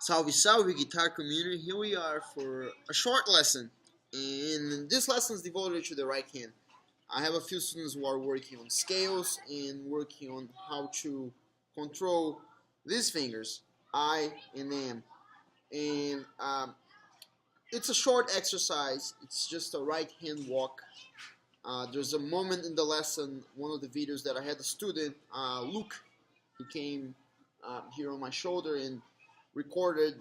Salve, salve, guitar community. Here we are for a short lesson. And this lesson is devoted to the right hand. I have a few students who are working on scales and working on how to control these fingers, I and M. And it's a short exercise. It's just a right hand walk. There's a moment in the lesson, one of the videos that I had a student, Luke, he came here on my shoulder and recorded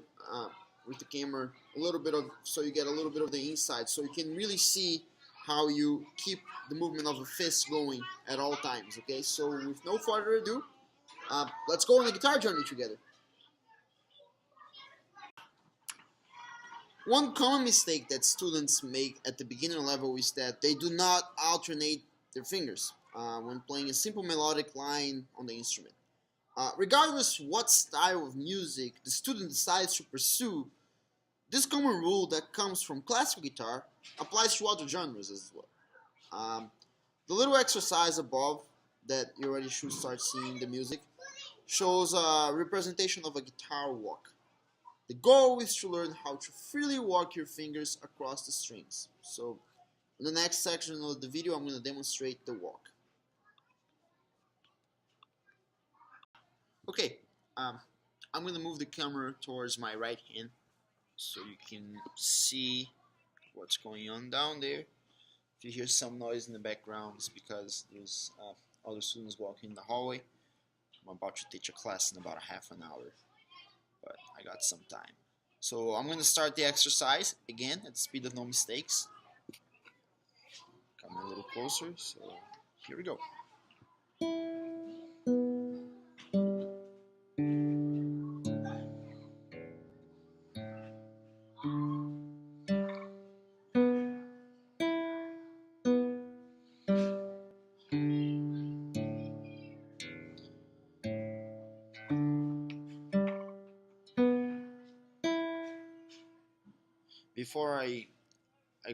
with the camera a little bit of, so you get a little bit of the inside, so you can really see how you keep the movement of a fist going at all times. Okay, so with no further ado, let's go on a guitar journey together. One common mistake that students make at the beginner level is that they do not alternate their fingers when playing a simple melodic line on the instrument. Regardless what style of music the student decides to pursue, this common rule that comes from classical guitar applies to other genres as well. The little exercise above that you already should start seeing the music shows a representation of a guitar walk. The goal is to learn how to freely walk your fingers across the strings. So in the next section of the video, I'm going to demonstrate the walk. Okay, I'm going to move the camera towards my right hand so you can see what's going on down there. If you hear some noise in the background, it's because there's other students walking in the hallway. I'm about to teach a class in about a half an hour, but I got some time. So I'm going to start the exercise again at the speed of no mistakes. Come a little closer, so here we go. Before I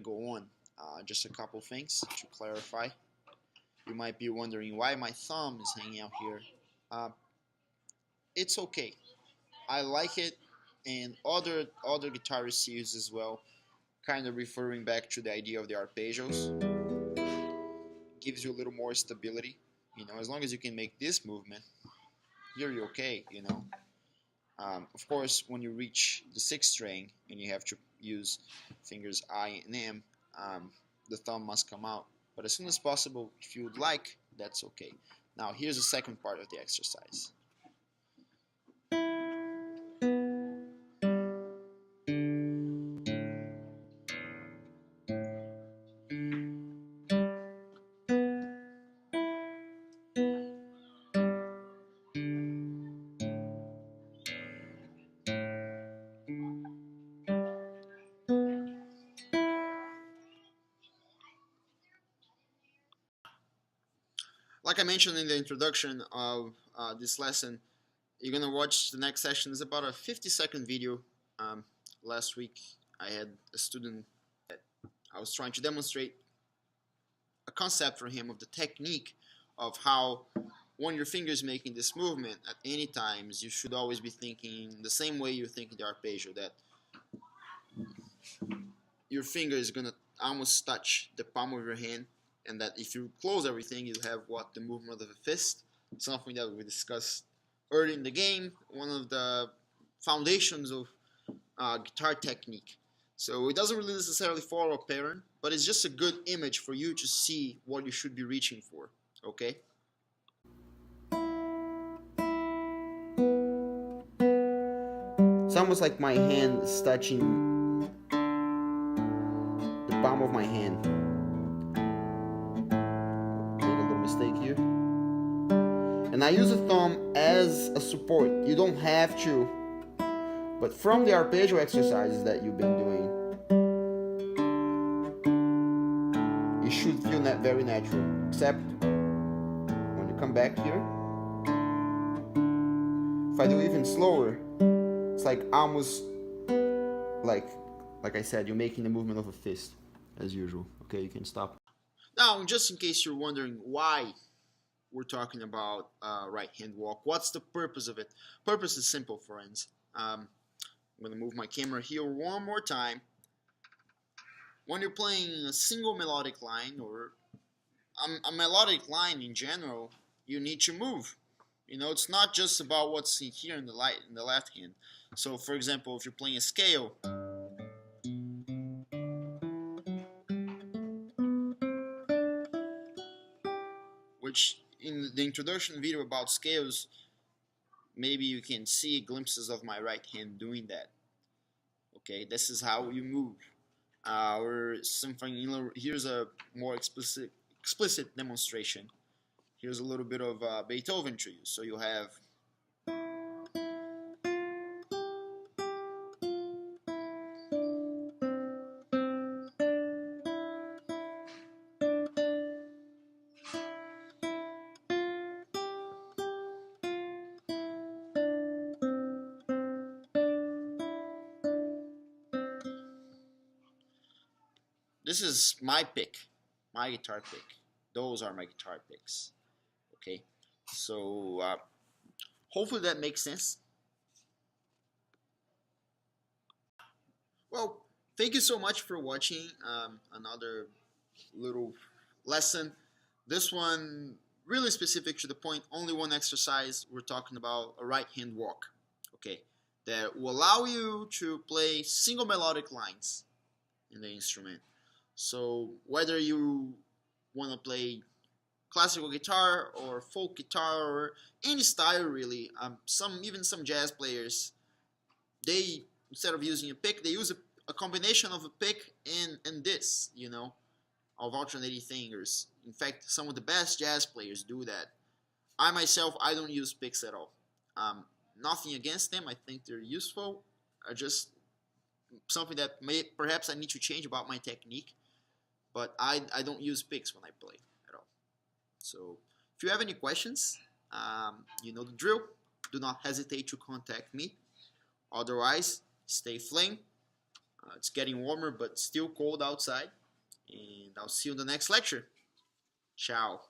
go on, just a couple things to clarify. You might be wondering why my thumb is hanging out here. It's okay. I like it, and other guitarists use as well, kind of referring back to the idea of the arpeggios. Gives you a little more stability. You know, as long as you can make this movement, you're okay. You know. Of course, when you reach the sixth string and you have to use fingers I and M, the thumb must come out. But as soon as possible, if you would like, that's okay. Now, here's the second part of the exercise. Like I mentioned in the introduction of this lesson, you're gonna watch the next session. It's about a 50-second video. Last week I had a student that I was trying to demonstrate a concept for him of the technique of how when your finger is making this movement at any times, you should always be thinking the same way you're thinking the arpeggio, that your finger is gonna almost touch the palm of your hand, and that if you close everything, you have what the movement of a fist, something that we discussed early in the game, one of the foundations of guitar technique. So it doesn't really necessarily follow a pattern, but it's just a good image for you to see what you should be reaching for, okay? It's almost like my hand is touching the palm of my hand. Made a little mistake here. And I use the thumb as a support. You don't have to. But from the arpeggio exercises that you've been doing, you should feel that very natural. Except when you come back here, if I do even slower, it's like almost like I said, you're making the movement of a fist as usual. Okay, you can stop. Now, just in case you're wondering why we're talking about right hand walk, what's the purpose of it? Purpose is simple, friends. I'm going to move my camera here one more time. When you're playing a single melodic line or a melodic line in general, you need to move. You know, it's not just about what's in here in the left hand. So, for example, if you're playing a scale, which in the introduction video about scales, maybe you can see glimpses of my right hand doing that. Okay, this is how you move. Or something. Here's a more explicit demonstration. Here's a little bit of Beethoven to you. So you have this is my pick, my guitar pick. Those are my guitar picks. Okay, so hopefully that makes sense. Well, thank you so much for watching another little lesson. This one really specific to the point, only one exercise. We're talking about a right hand walk, okay, that will allow you to play single melodic lines in the instrument. So whether you want to play classical guitar or folk guitar or any style really, even some jazz players, they, instead of using a pick, they use a combination of a pick and this, you know, of alternating fingers. In fact, some of the best jazz players do that. I myself, I don't use picks at all. Nothing against them. I think they're useful. Just something that perhaps I need to change about my technique. But I don't use picks when I play at all. So if you have any questions, you know the drill. Do not hesitate to contact me. Otherwise, stay flame. It's getting warmer, but still cold outside. And I'll see you in the next lecture. Ciao.